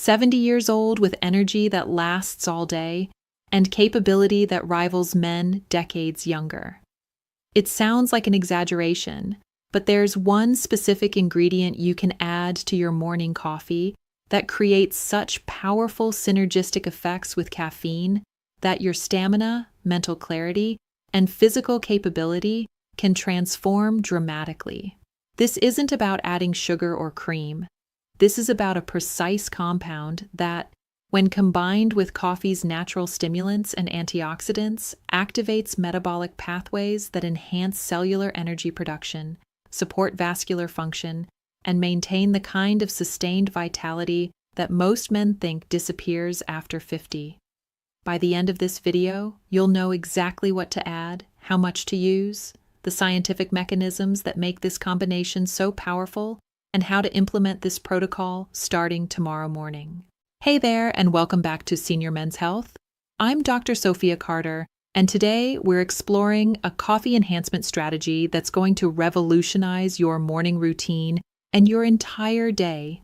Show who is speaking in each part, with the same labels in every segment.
Speaker 1: 70 years old with energy that lasts all day, and capability that rivals men decades younger. It sounds like an exaggeration, but there's one specific ingredient you can add to your morning coffee that creates such powerful synergistic effects with caffeine that your stamina, mental clarity, and physical capability can transform dramatically. This isn't about adding sugar or cream. This is about a precise compound that, when combined with coffee's natural stimulants and antioxidants, activates metabolic pathways that enhance cellular energy production, support vascular function, and maintain the kind of sustained vitality that most men think disappears after 50. By the end of this video, you'll know exactly what to add, how much to use, the scientific mechanisms that make this combination so powerful, and how to implement this protocol starting tomorrow morning. Hey there, and welcome back to Senior Men's Health. I'm Dr. Sophia Carter, and today we're exploring a coffee enhancement strategy that's going to revolutionize your morning routine and your entire day.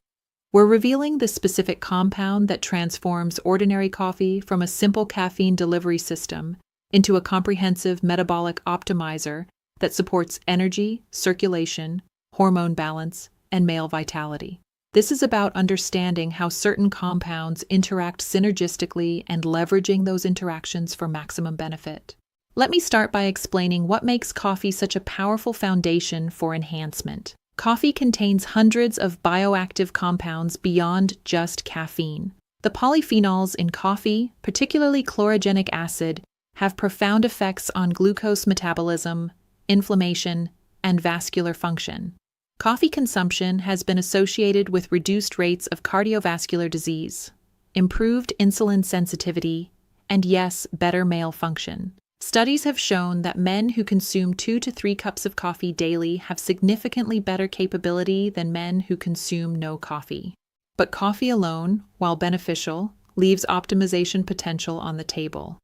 Speaker 1: We're revealing the specific compound that transforms ordinary coffee from a simple caffeine delivery system into a comprehensive metabolic optimizer that supports energy, circulation, hormone balance, and male vitality. This is about understanding how certain compounds interact synergistically and leveraging those interactions for maximum benefit. Let me start by explaining what makes coffee such a powerful foundation for enhancement. Coffee contains hundreds of bioactive compounds beyond just caffeine. The polyphenols in coffee, particularly chlorogenic acid, have profound effects on glucose metabolism, inflammation, and vascular function. Coffee consumption has been associated with reduced rates of cardiovascular disease, improved insulin sensitivity, and yes, better male function. Studies have shown that men who consume 2 to 3 cups of coffee daily have significantly better capability than men who consume no coffee. But coffee alone, while beneficial, leaves optimization potential on the table.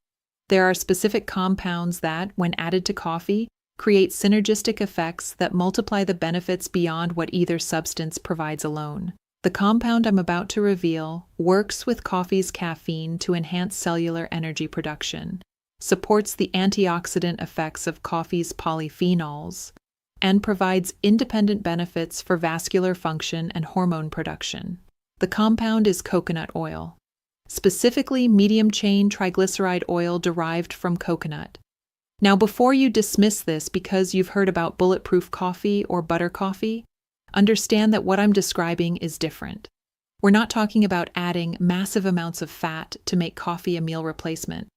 Speaker 1: There are specific compounds that, when added to coffee, create synergistic effects that multiply the benefits beyond what either substance provides alone. The compound I'm about to reveal works with coffee's caffeine to enhance cellular energy production, supports the antioxidant effects of coffee's polyphenols, and provides independent benefits for vascular function and hormone production. The compound is coconut oil, specifically medium-chain triglyceride oil derived from coconut. Now, before you dismiss this because you've heard about bulletproof coffee or butter coffee, understand that what I'm describing is different. We're not talking about adding massive amounts of fat to make coffee a meal replacement.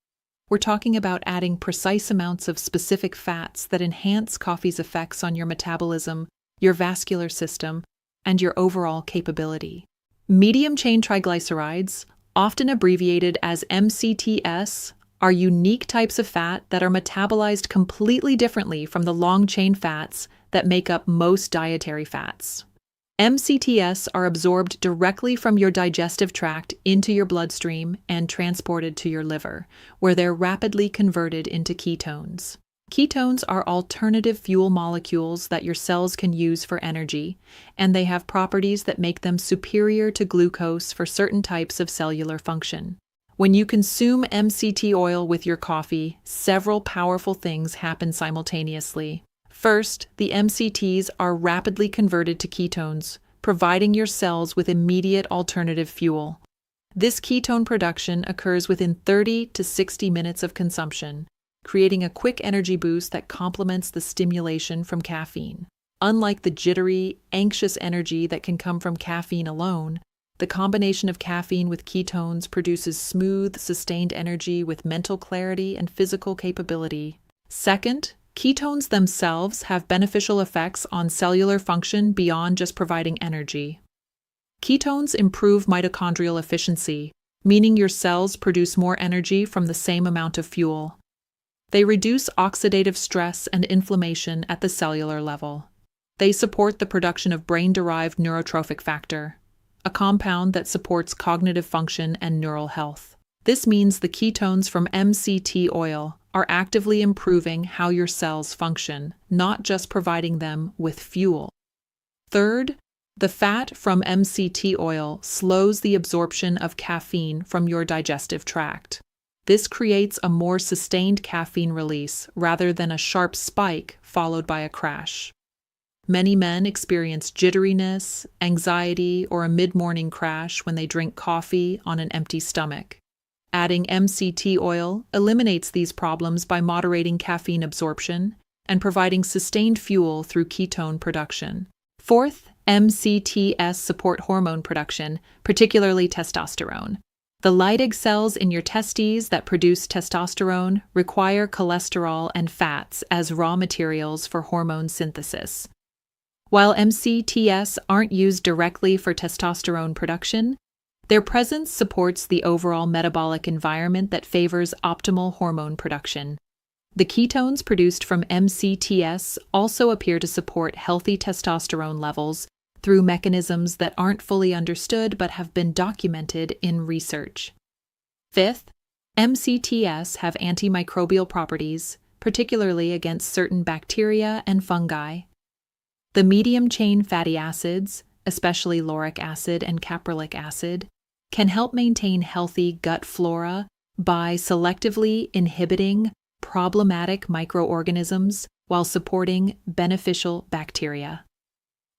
Speaker 1: We're talking about adding precise amounts of specific fats that enhance coffee's effects on your metabolism, your vascular system, and your overall capability. Medium-chain triglycerides, often abbreviated as MCTs, are unique types of fat that are metabolized completely differently from the long-chain fats that make up most dietary fats. MCTs are absorbed directly from your digestive tract into your bloodstream and transported to your liver, where they're rapidly converted into ketones. Ketones are alternative fuel molecules that your cells can use for energy, and they have properties that make them superior to glucose for certain types of cellular function. When you consume MCT oil with your coffee, several powerful things happen simultaneously. First, the MCTs are rapidly converted to ketones, providing your cells with immediate alternative fuel. This ketone production occurs within 30 to 60 minutes of consumption, creating a quick energy boost that complements the stimulation from caffeine. Unlike the jittery, anxious energy that can come from caffeine alone, the combination of caffeine with ketones produces smooth, sustained energy with mental clarity and physical capability. Second, ketones themselves have beneficial effects on cellular function beyond just providing energy. Ketones improve mitochondrial efficiency, meaning your cells produce more energy from the same amount of fuel. They reduce oxidative stress and inflammation at the cellular level. They support the production of brain-derived neurotrophic factor, a compound that supports cognitive function and neural health. This means the ketones from MCT oil are actively improving how your cells function, not just providing them with fuel. Third, The fat from MCT oil slows the absorption of caffeine from your digestive tract. This creates a more sustained caffeine release rather than a sharp spike followed by a crash. Many men experience jitteriness, anxiety, or a mid-morning crash when they drink coffee on an empty stomach. Adding MCT oil eliminates these problems by moderating caffeine absorption and providing sustained fuel through ketone production. Fourth, MCTs support hormone production, particularly testosterone. The Leydig cells in your testes that produce testosterone require cholesterol and fats as raw materials for hormone synthesis. While MCTs aren't used directly for testosterone production, their presence supports the overall metabolic environment that favors optimal hormone production. The ketones produced from MCTs also appear to support healthy testosterone levels through mechanisms that aren't fully understood but have been documented in research. Fifth, MCTs have antimicrobial properties, particularly against certain bacteria and fungi. The medium-chain fatty acids, especially lauric acid and caprylic acid, can help maintain healthy gut flora by selectively inhibiting problematic microorganisms while supporting beneficial bacteria.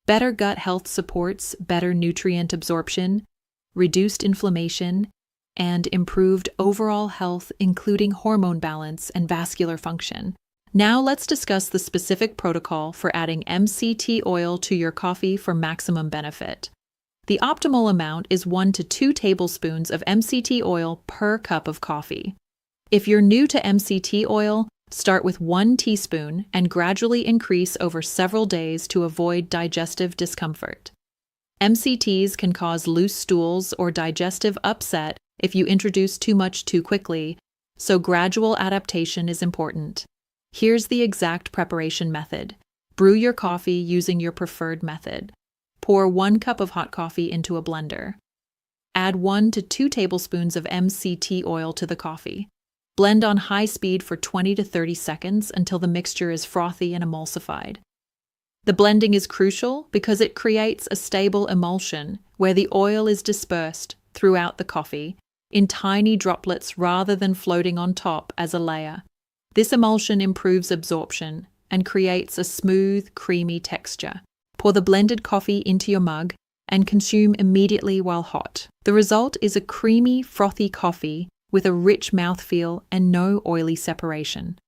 Speaker 1: Better gut health supports better nutrient absorption, reduced inflammation, and improved overall health, including hormone balance and vascular function. Now let's discuss the specific protocol for adding MCT oil to your coffee for maximum benefit. The optimal amount is 1 to 2 tablespoons of MCT oil per cup of coffee. If you're new to MCT oil, start with 1 teaspoon and gradually increase over several days to avoid digestive discomfort. MCTs can cause loose stools or digestive upset if you introduce too much too quickly, so gradual adaptation is important. Here's the exact preparation method. Brew your coffee using your preferred method. Pour 1 cup of hot coffee into a blender. Add 1 to 2 tablespoons of MCT oil to the coffee. Blend on high speed for 20 to 30 seconds until the mixture is frothy and emulsified. The blending is crucial because it creates a stable emulsion where the oil is dispersed throughout the coffee in tiny droplets rather than floating on top as a layer. This emulsion improves absorption and creates a smooth, creamy texture. Pour the blended coffee into your mug and consume immediately while hot. The result is a creamy, frothy coffee with a rich mouthfeel and no oily separation.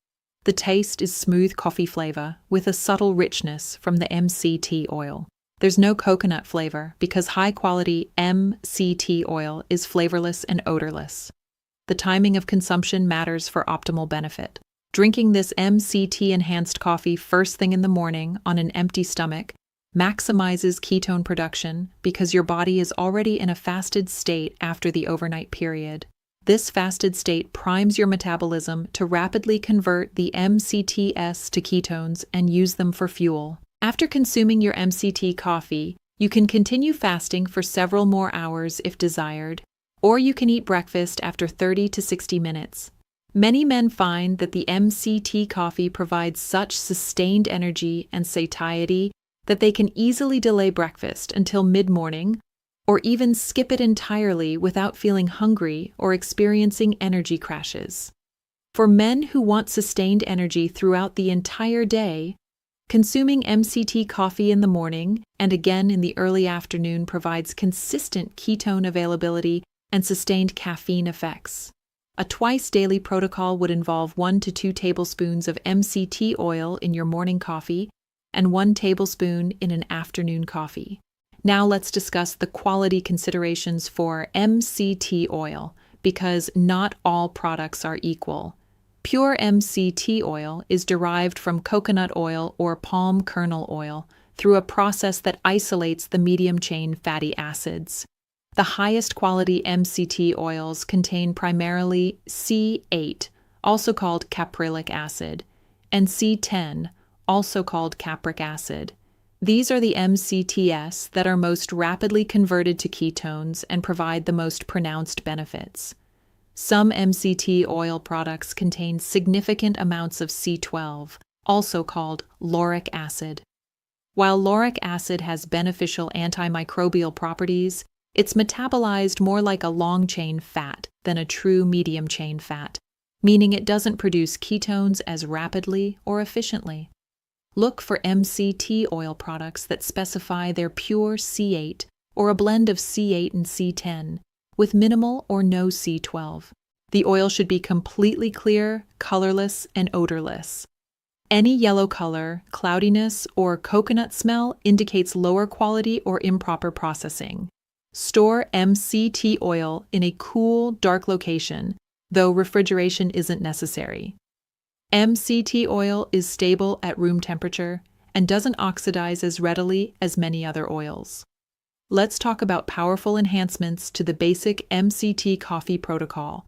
Speaker 1: The taste is smooth coffee flavor with a subtle richness from the MCT oil. There's no coconut flavor because high-quality MCT oil is flavorless and odorless. The timing of consumption matters for optimal benefit. Drinking this MCT-enhanced coffee first thing in the morning on an empty stomach maximizes ketone production because your body is already in a fasted state after the overnight period. This fasted state primes your metabolism to rapidly convert the MCTs to ketones and use them for fuel. After consuming your MCT coffee, you can continue fasting for several more hours if desired, or you can eat breakfast after 30 to 60 minutes. Many men find that the MCT coffee provides such sustained energy and satiety that they can easily delay breakfast until mid-morning or even skip it entirely without feeling hungry or experiencing energy crashes. For men who want sustained energy throughout the entire day, consuming MCT coffee in the morning and again in the early afternoon provides consistent ketone availability and sustained caffeine effects. A twice-daily protocol would involve 1 to 2 tablespoons of MCT oil in your morning coffee and 1 tablespoon in an afternoon coffee. Now let's discuss the quality considerations for MCT oil, because not all products are equal. Pure MCT oil is derived from coconut oil or palm kernel oil through a process that isolates the medium-chain fatty acids. The highest quality MCT oils contain primarily C8, also called caprylic acid, and C10, also called capric acid. These are the MCTs that are most rapidly converted to ketones and provide the most pronounced benefits. Some MCT oil products contain significant amounts of C12, also called lauric acid. While lauric acid has beneficial antimicrobial properties, it's metabolized more like a long-chain fat than a true medium-chain fat, meaning it doesn't produce ketones as rapidly or efficiently. Look for MCT oil products that specify they're pure C8 or a blend of C8 and C10, with minimal or no C12. The oil should be completely clear, colorless, and odorless. Any yellow color, cloudiness, or coconut smell indicates lower quality or improper processing. Store MCT oil in a cool, dark location, though refrigeration isn't necessary. MCT oil is stable at room temperature and doesn't oxidize as readily as many other oils. Let's talk about powerful enhancements to the basic MCT coffee protocol.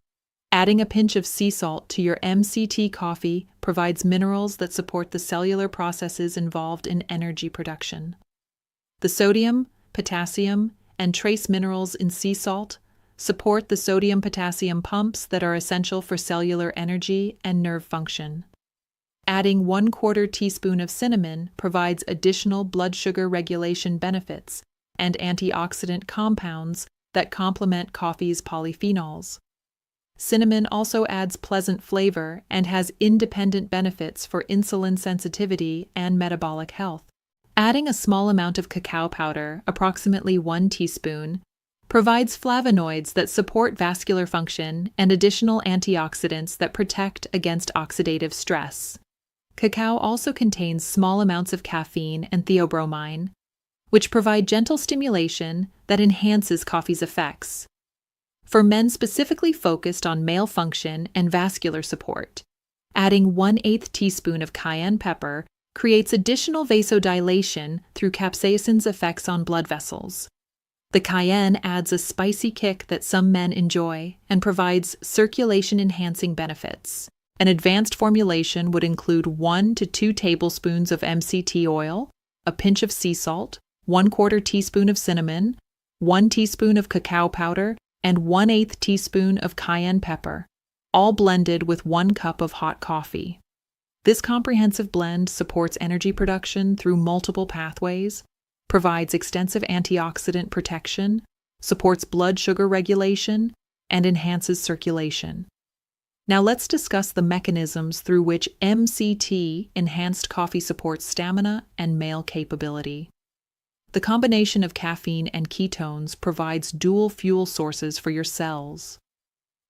Speaker 1: Adding a pinch of sea salt to your MCT coffee provides minerals that support the cellular processes involved in energy production. The sodium, potassium, and trace minerals in sea salt support the sodium-potassium pumps that are essential for cellular energy and nerve function. Adding 1/4 teaspoon of cinnamon provides additional blood sugar regulation benefits and antioxidant compounds that complement coffee's polyphenols. Cinnamon also adds pleasant flavor and has independent benefits for insulin sensitivity and metabolic health. Adding a small amount of cacao powder, approximately 1 teaspoon, provides flavonoids that support vascular function and additional antioxidants that protect against oxidative stress. Cacao also contains small amounts of caffeine and theobromine, which provide gentle stimulation that enhances coffee's effects. For men specifically focused on male function and vascular support, adding 1/8 teaspoon of cayenne pepper creates additional vasodilation through capsaicin's effects on blood vessels. The cayenne adds a spicy kick that some men enjoy and provides circulation-enhancing benefits. An advanced formulation would include 1 to 2 tablespoons of MCT oil, a pinch of sea salt, 1/4 teaspoon of cinnamon, 1 teaspoon of cacao powder, and 1/8 teaspoon of cayenne pepper, all blended with 1 cup of hot coffee. This comprehensive blend supports energy production through multiple pathways, provides extensive antioxidant protection, supports blood sugar regulation, and enhances circulation. Now let's discuss the mechanisms through which MCT enhanced coffee supports stamina and male capability. The combination of caffeine and ketones provides dual fuel sources for your cells.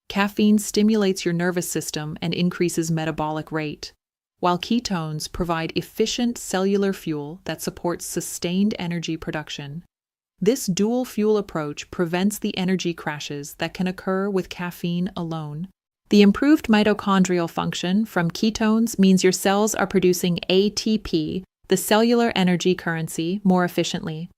Speaker 1: Caffeine stimulates your nervous system and increases metabolic rate, while ketones provide efficient cellular fuel that supports sustained energy production. This dual fuel approach prevents the energy crashes that can occur with caffeine alone. The improved mitochondrial function from ketones means your cells are producing ATP, the cellular energy currency, more efficiently.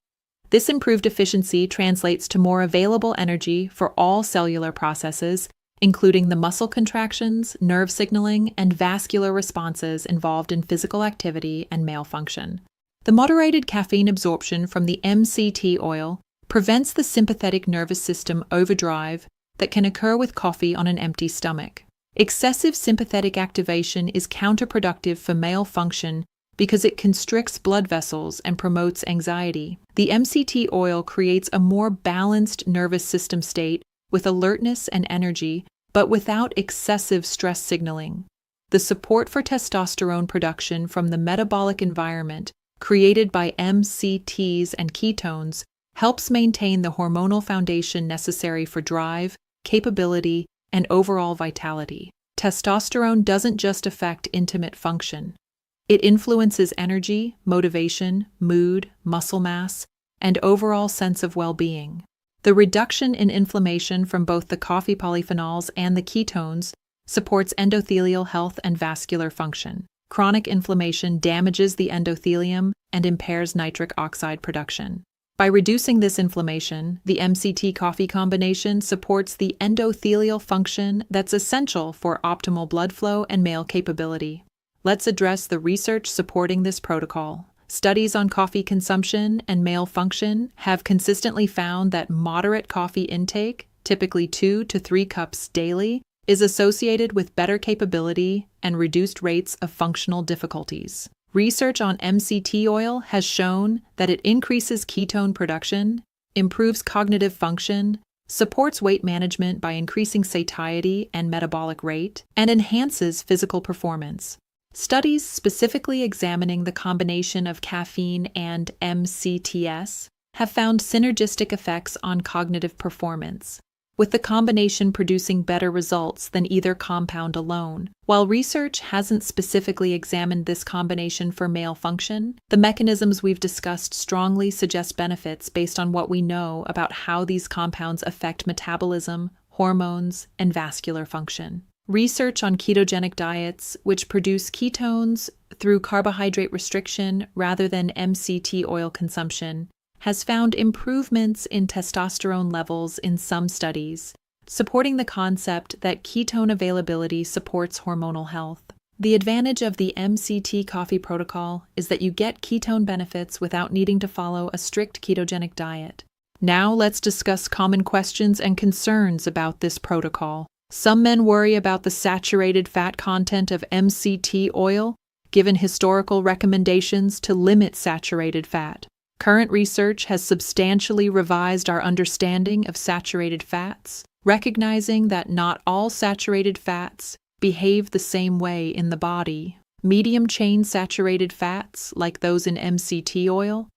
Speaker 1: This improved efficiency translates to more available energy for all cellular processes, including the muscle contractions, nerve signaling, and vascular responses involved in physical activity and male function. The moderated caffeine absorption from the MCT oil prevents the sympathetic nervous system overdrive that can occur with coffee on an empty stomach. Excessive sympathetic activation is counterproductive for male function because it constricts blood vessels and promotes anxiety. The MCT oil creates a more balanced nervous system state with alertness and energy, but without excessive stress signaling. The support for testosterone production from the metabolic environment created by MCTs and ketones helps maintain the hormonal foundation necessary for drive, capability, and overall vitality. Testosterone doesn't just affect intimate function. It influences energy, motivation, mood, muscle mass, and overall sense of well-being. The reduction in inflammation from both the coffee polyphenols and the ketones supports endothelial health and vascular function. Chronic inflammation damages the endothelium and impairs nitric oxide production. By reducing this inflammation, the MCT coffee combination supports the endothelial function that's essential for optimal blood flow and male capability. Let's address the research supporting this protocol. Studies on coffee consumption and male function have consistently found that moderate coffee intake, typically 2 to 3 cups daily, is associated with better capability and reduced rates of functional difficulties. Research on MCT oil has shown that it increases ketone production, improves cognitive function, supports weight management by increasing satiety and metabolic rate, and enhances physical performance. Studies specifically examining the combination of caffeine and MCTs have found synergistic effects on cognitive performance, with the combination producing better results than either compound alone. While research hasn't specifically examined this combination for male function, the mechanisms we've discussed strongly suggest benefits based on what we know about how these compounds affect metabolism, hormones, and vascular function. Research on ketogenic diets, which produce ketones through carbohydrate restriction rather than MCT oil consumption, has found improvements in testosterone levels in some studies, supporting the concept that ketone availability supports hormonal health. The advantage of the MCT coffee protocol is that you get ketone benefits without needing to follow a strict ketogenic diet. Now let's discuss common questions and concerns about this protocol. Some men worry about the saturated fat content of MCT oil, given historical recommendations to limit saturated fat. Current research has substantially revised our understanding of saturated fats, recognizing that not all saturated fats behave the same way in the body. Medium-chain saturated fats, like those in MCT oil,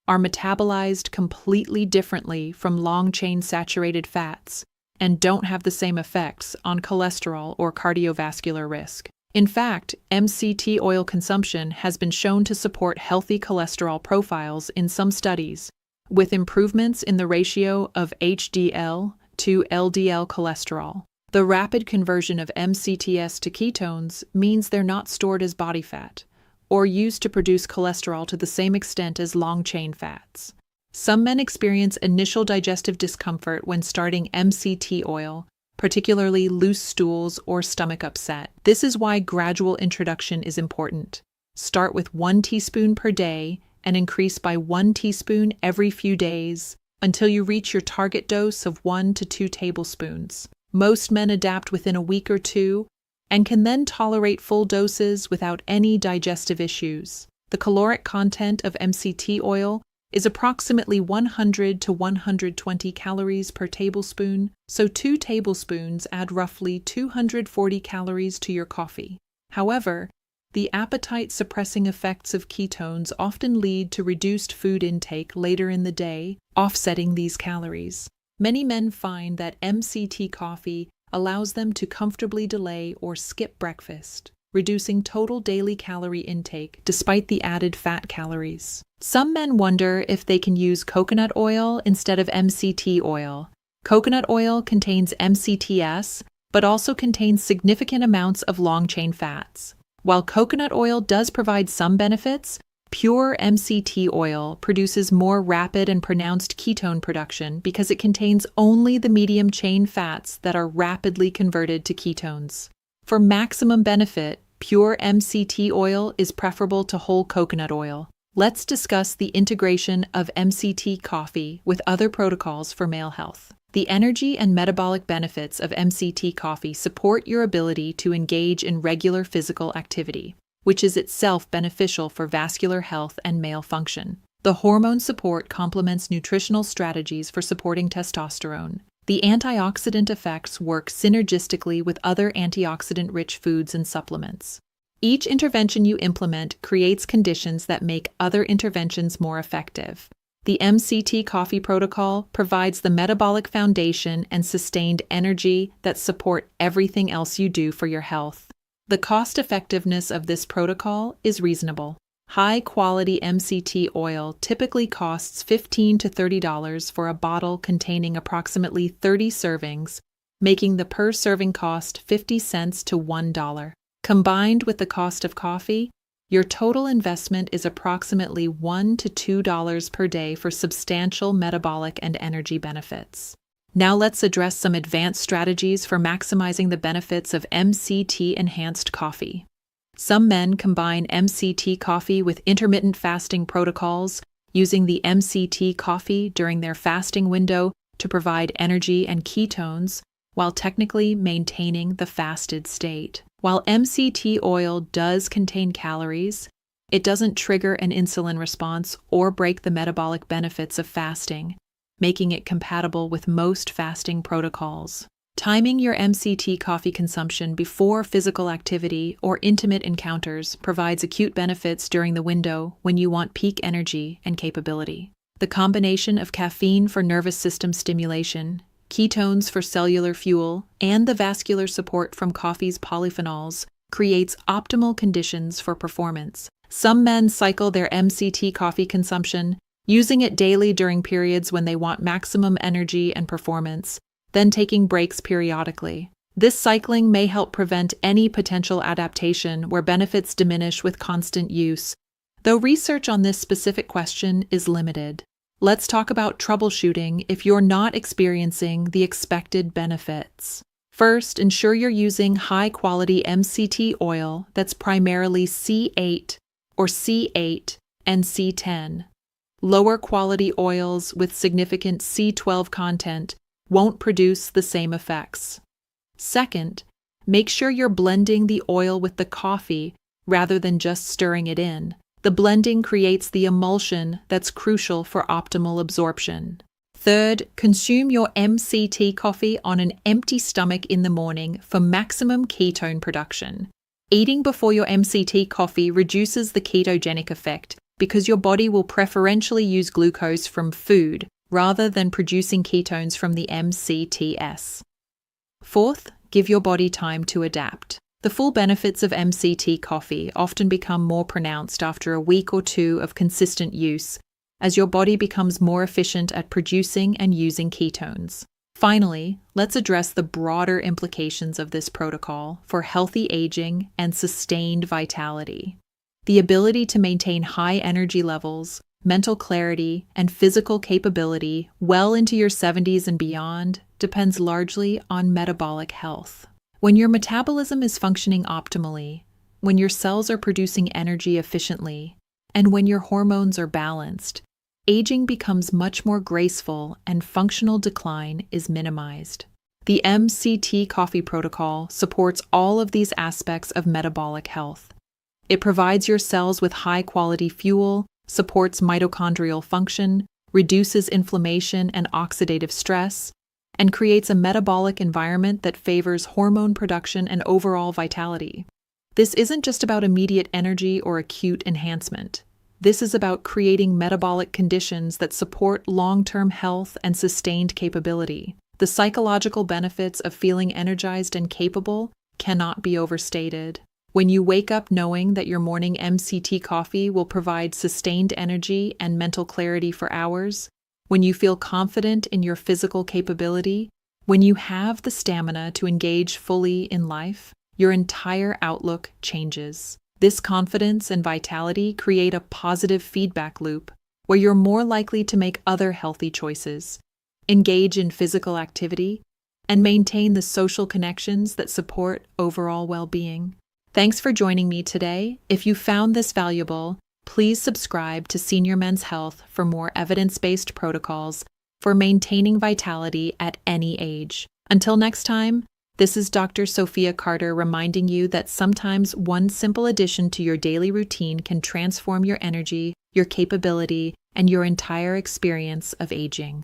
Speaker 1: are metabolized completely differently from long-chain saturated fats and don't have the same effects on cholesterol or cardiovascular risk. In fact, MCT oil consumption has been shown to support healthy cholesterol profiles in some studies, with improvements in the ratio of HDL to LDL cholesterol. The rapid conversion of MCTs to ketones means they're not stored as body fat, or used to produce cholesterol to the same extent as long-chain fats. Some men experience initial digestive discomfort when starting MCT oil, particularly loose stools or stomach upset. This is why gradual introduction is important. Start with 1 teaspoon per day and increase by 1 teaspoon every few days until you reach your target dose of 1 to 2 tablespoons. Most men adapt within a week or two and can then tolerate full doses without any digestive issues. The caloric content of MCT oil is approximately 100 to 120 calories per tablespoon, so 2 tablespoons add roughly 240 calories to your coffee. However, the appetite-suppressing effects of ketones often lead to reduced food intake later in the day, offsetting these calories. Many men find that MCT coffee allows them to comfortably delay or skip breakfast, reducing total daily calorie intake despite the added fat calories. Some men wonder if they can use coconut oil instead of MCT oil. Coconut oil contains MCTs, but also contains significant amounts of long-chain fats. While coconut oil does provide some benefits, pure MCT oil produces more rapid and pronounced ketone production because it contains only the medium-chain fats that are rapidly converted to ketones. For maximum benefit, pure MCT oil is preferable to whole coconut oil. Let's discuss the integration of MCT coffee with other protocols for male health. The energy and metabolic benefits of MCT coffee support your ability to engage in regular physical activity, which is itself beneficial for vascular health and male function. The hormone support complements nutritional strategies for supporting testosterone. The antioxidant effects work synergistically with other antioxidant-rich foods and supplements. Each intervention you implement creates conditions that make other interventions more effective. The MCT coffee protocol provides the metabolic foundation and sustained energy that support everything else you do for your health. The cost-effectiveness of this protocol is reasonable. High-quality MCT oil typically costs $15 to $30 for a bottle containing approximately 30 servings, making the per-serving cost 50 cents to $1. Combined with the cost of coffee, your total investment is approximately $1 to $2 per day for substantial metabolic and energy benefits. Now let's address some advanced strategies for maximizing the benefits of MCT-enhanced coffee. Some men combine MCT coffee with intermittent fasting protocols, using the MCT coffee during their fasting window to provide energy and ketones, while technically maintaining the fasted state. While MCT oil does contain calories, It doesn't trigger an insulin response or break the metabolic benefits of fasting, making it compatible with most fasting protocols. Timing your MCT coffee consumption before physical activity or intimate encounters provides acute benefits during the window when you want peak energy and capability. The combination of caffeine for nervous system stimulation, ketones for cellular fuel, and the vascular support from coffee's polyphenols creates optimal conditions for performance. Some men cycle their MCT coffee consumption, using it daily during periods when they want maximum energy and performance, then taking breaks periodically. This cycling may help prevent any potential adaptation where benefits diminish with constant use, though research on this specific question is limited. Let's talk about troubleshooting if you're not experiencing the expected benefits. First, ensure you're using high-quality MCT oil that's primarily C8 or C8 and C10. Lower quality oils with significant C12 content won't produce the same effects. Second, make sure you're blending the oil with the coffee rather than just stirring it in. The blending creates the emulsion that's crucial for optimal absorption. Third, consume your MCT coffee on an empty stomach in the morning for maximum ketone production. Eating before your MCT coffee reduces the ketogenic effect because your body will preferentially use glucose from food rather than producing ketones from the MCTs. Fourth, give your body time to adapt. The full benefits of MCT coffee often become more pronounced after a week or two of consistent use, as your body becomes more efficient at producing and using ketones. Finally, let's address the broader implications of this protocol for healthy aging and sustained vitality. The ability to maintain high energy levels, mental clarity, and physical capability well into your 70s and beyond depends largely on metabolic health. When your metabolism is functioning optimally, when your cells are producing energy efficiently, and when your hormones are balanced, aging becomes much more graceful and functional decline is minimized. The MCT coffee protocol supports all of these aspects of metabolic health. It provides your cells with high-quality fuel, supports mitochondrial function, reduces inflammation and oxidative stress, and creates a metabolic environment that favors hormone production and overall vitality. This isn't just about immediate energy or acute enhancement. This is about creating metabolic conditions that support long-term health and sustained capability. The psychological benefits of feeling energized and capable cannot be overstated. When you wake up knowing that your morning MCT coffee will provide sustained energy and mental clarity for hours, when you feel confident in your physical capability, when you have the stamina to engage fully in life, your entire outlook changes. This confidence and vitality create a positive feedback loop where you're more likely to make other healthy choices, engage in physical activity, and maintain the social connections that support overall well-being. Thanks for joining me today. If you found this valuable, please subscribe to Senior Men's Health for more evidence-based protocols for maintaining vitality at any age. Until next time, this is Dr. Sophia Carter reminding you that sometimes one simple addition to your daily routine can transform your energy, your capability, and your entire experience of aging.